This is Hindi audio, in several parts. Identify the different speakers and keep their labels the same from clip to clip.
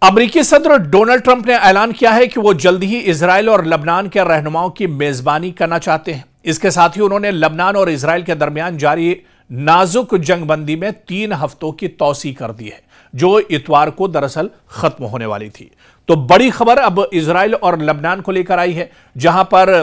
Speaker 1: अमेरिकी सदर डोनाल्ड ट्रंप ने ऐलान किया है कि वो जल्द ही इजराइल और लबनान के रहनुमाओं की मेजबानी करना चाहते हैं। इसके साथ ही उन्होंने लबनान और इजराइल के दरमियान जारी नाजुक जंगबंदी में 3 हफ्तों की तौसी कर दी है, जो इतवार को दरअसल खत्म होने वाली थी। तो बड़ी खबर अब इजराइल और लबनान को लेकर आई है, जहां पर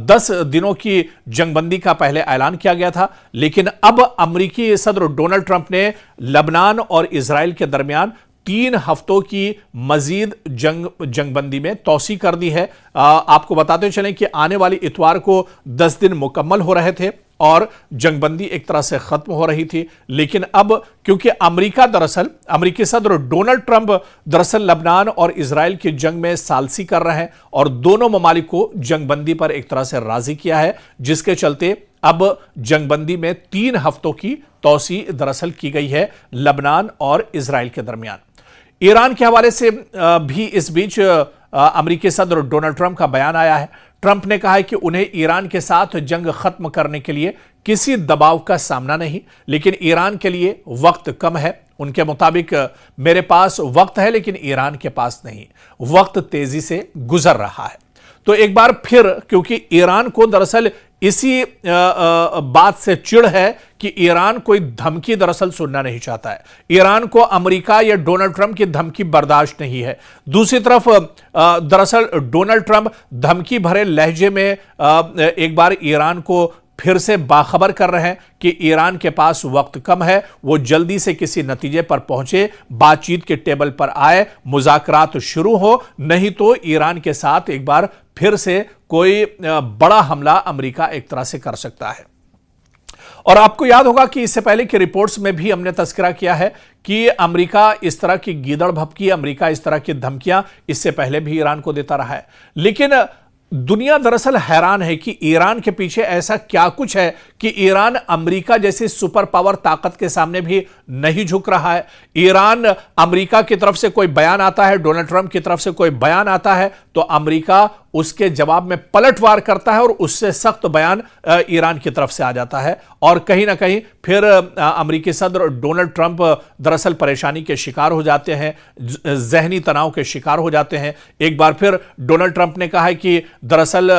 Speaker 1: 10 दिनों की जंगबंदी का पहले ऐलान किया गया था, लेकिन अब अमेरिकी सदर डोनाल्ड ट्रंप ने लबनान और इजराइल के दरमियान 3 हफ्तों की मजीद जंगबंदी में तौसी कर दी है। आपको बताते चलें कि आने वाली इतवार को 10 दिन मुकम्मल हो रहे थे और जंगबंदी एक तरह से खत्म हो रही थी, लेकिन अब क्योंकि अमेरिकी सदर डोनाल्ड ट्रंप दरअसल लबनान और इजराइल की जंग में सालसी कर रहे हैं और दोनों ममालिक को जंगबंदी पर एक तरह से राजी किया है, जिसके चलते अब जंगबंदी में 3 हफ्तों की तौसी दरअसल की गई है लबनान और इजराइल के दरमियान। ईरान के हवाले से भी इस बीच अमेरिकी सदर डोनाल्ड ट्रंप का बयान आया है। ट्रंप ने कहा है कि उन्हें ईरान के साथ जंग खत्म करने के लिए किसी दबाव का सामना नहीं, लेकिन ईरान के लिए वक्त कम है। उनके मुताबिक मेरे पास वक्त है लेकिन ईरान के पास नहीं, वक्त तेजी से गुजर रहा है। तो एक बार फिर क्योंकि ईरान को दरअसल इसी बात से चिढ़ है कि ईरान कोई धमकी दरअसल सुनना नहीं चाहता है। ईरान को अमेरिका या डोनाल्ड ट्रंप की धमकी बर्दाश्त नहीं है। दूसरी तरफ दरअसल डोनाल्ड ट्रंप धमकी भरे लहजे में एक बार ईरान को फिर से बाखबर कर रहे हैं कि ईरान के पास वक्त कम है, वो जल्दी से किसी नतीजे पर पहुंचे, बातचीत के टेबल पर आए, मुज़ाकरात शुरू हो, नहीं तो ईरान के साथ एक बार फिर से कोई बड़ा हमला अमेरिका एक तरह से कर सकता है। और आपको याद होगा कि इससे पहले की रिपोर्ट्स में भी हमने तस्करा किया है कि अमेरिका इस तरह की गीदड़ भभकी, अमेरिका इस तरह की धमकियां इससे पहले भी ईरान को देता रहा है। लेकिन दुनिया दरअसल हैरान है कि ईरान के पीछे ऐसा क्या कुछ है कि ईरान अमेरिका जैसी सुपर पावर ताकत के सामने भी नहीं झुक रहा है। ईरान अमेरिका की तरफ से कोई बयान आता है, डोनाल्ड ट्रंप की तरफ से कोई बयान आता है, तो अमेरिका उसके जवाब में पलटवार करता है और उससे सख्त बयान ईरान की तरफ से आ जाता है और कहीं ना कहीं फिर अमेरिकी सदर डोनाल्ड ट्रंप दरअसल परेशानी के शिकार हो जाते हैं, जहनी तनाव के शिकार हो जाते हैं। एक बार फिर डोनाल्ड ट्रंप ने कहा है कि दरअसल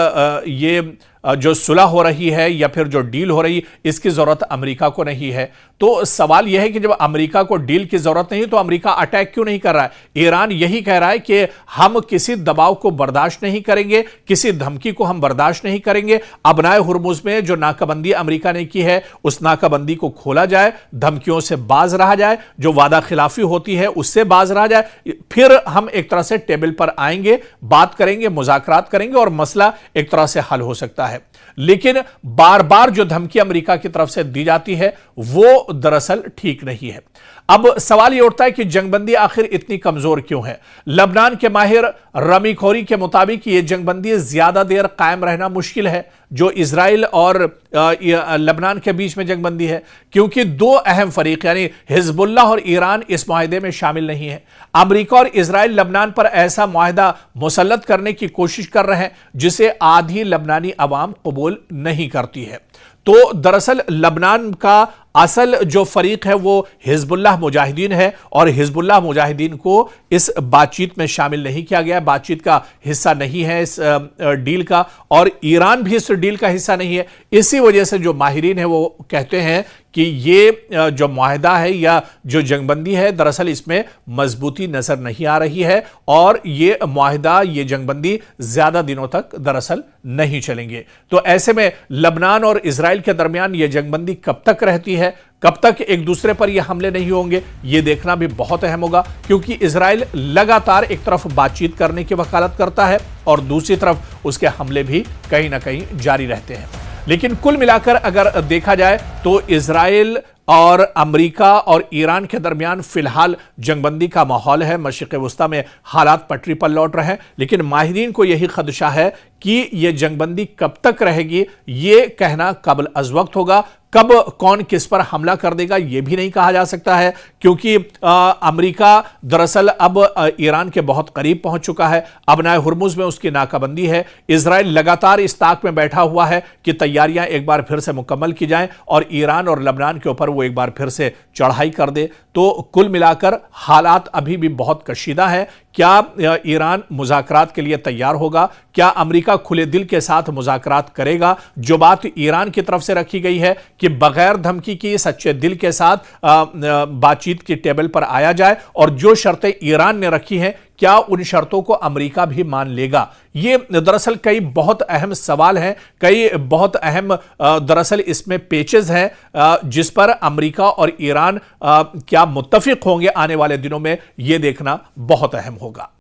Speaker 1: ये जो सुलह हो रही है या फिर जो डील हो रही, इसकी जरूरत अमेरिका को नहीं है। तो सवाल यह है कि जब अमेरिका को डील की जरूरत नहीं तो अमेरिका अटैक क्यों नहीं कर रहा है? ईरान यही कह रहा है कि हम किसी दबाव को बर्दाश्त नहीं करेंगे, किसी धमकी को हम बर्दाश्त नहीं करेंगे। अबनाए हुर्मुज में जो नाकाबंदी अमेरिका ने की है, उस नाकाबंदी को खोला जाए, धमकियों से बाज रहा जाए, जो वादा खिलाफी होती है उससे बाज रहा जाए, फिर हम एक तरह से टेबल पर आएंगे, बात करेंगे, मुज़ाकरात करेंगे और मसला एक तरह से हल हो सकता है। लेकिन बार बार जो धमकी अमेरिका की तरफ से दी जाती है वो दरअसल ठीक नहीं है। अब सवाल यह उठता है कि जंगबंदी आखिर इतनी कमजोर क्यों है? लबनान के माहिर रमी खोरी के मुताबिक यह जंगबंदी ज्यादा देर कायम रहना मुश्किल है जो इजराइल और लबनान के बीच में जंगबंदी है, क्योंकि 2 अहम फरीक यानी हिजबुल्लाह और ईरान इस मुआहदे में शामिल नहीं है। अमेरिका और इजराइल लबनान पर ऐसा मुआहदा मुसल्लत करने की कोशिश कर रहे हैं जिसे आधी लबनानी अवाम कबूल नहीं करती है। तो दरअसल लबनान का असल जो फरीक है वो हिजबुल्लाह मुजाहिदीन है और हिजबुल्लाह मुजाहिदीन को इस बातचीत में शामिल नहीं किया गया, बातचीत का हिस्सा नहीं है इस डील का, और ईरान भी इस डील का हिस्सा नहीं है। इसी वजह से जो माहिरीन है वो कहते हैं कि ये जो मुआहदा है या जो जंगबंदी है दरअसल इसमें मजबूती नजर नहीं आ रही है और ये मुआहदा, ये जंगबंदी ज्यादा दिनों तक दरअसल नहीं चलेंगे। तो ऐसे में लबनान और इजराइल के दरमियान ये जंगबंदी कब तक रहती है, कब तक एक दूसरे पर यह हमले नहीं होंगे, यह देखना भी बहुत अहम होगा, क्योंकि इजराइल लगातार एक तरफ बातचीत करने की वकालत करता है और दूसरी तरफ उसके हमले भी कहीं ना कहीं जारी रहते हैं। लेकिन कुल मिलाकर अगर देखा जाए तो इजराइल और अमेरिका और ईरान के दरमियान फिलहाल जंगबंदी का माहौल है। मशरिक़ वुस्ता में हालात पटरी पर लौट रहे हैं, लेकिन माहिरीन को यही खदशा है कि यह जंगबंदी कब तक रहेगी, यह कहना कबल अज़ वक्त होगा। कब कौन किस पर हमला कर देगा यह भी नहीं कहा जा सकता है, क्योंकि अमेरिका दरअसल अब ईरान के बहुत करीब पहुंच चुका है। अबनाए हुर्मुज में उसकी नाकाबंदी है। इजराइल लगातार इस ताक में बैठा हुआ है कि तैयारियां एक बार फिर से मुकम्मल की जाएं और ईरान और लबनान के ऊपर वो एक बार फिर से चढ़ाई कर दे। तो तो कुल मिलाकर हालात अभी भी बहुत कशीदा है। क्या ईरान मुज़ाकरात के लिए तैयार होगा? क्या अमेरिका खुले दिल के साथ मुज़ाकरात करेगा? जो बात ईरान की तरफ से रखी गई है कि बगैर धमकी की सच्चे दिल के साथ बातचीत की टेबल पर आया जाए, और जो शर्तें ईरान ने रखी हैं क्या उन शर्तों को अमेरिका भी मान लेगा? ये दरअसल कई बहुत अहम सवाल हैं, कई बहुत अहम दरअसल इसमें पेचेस हैं जिस पर अमेरिका और ईरान क्या मुत्तफिक होंगे आने वाले दिनों में, यह देखना बहुत अहम होगा।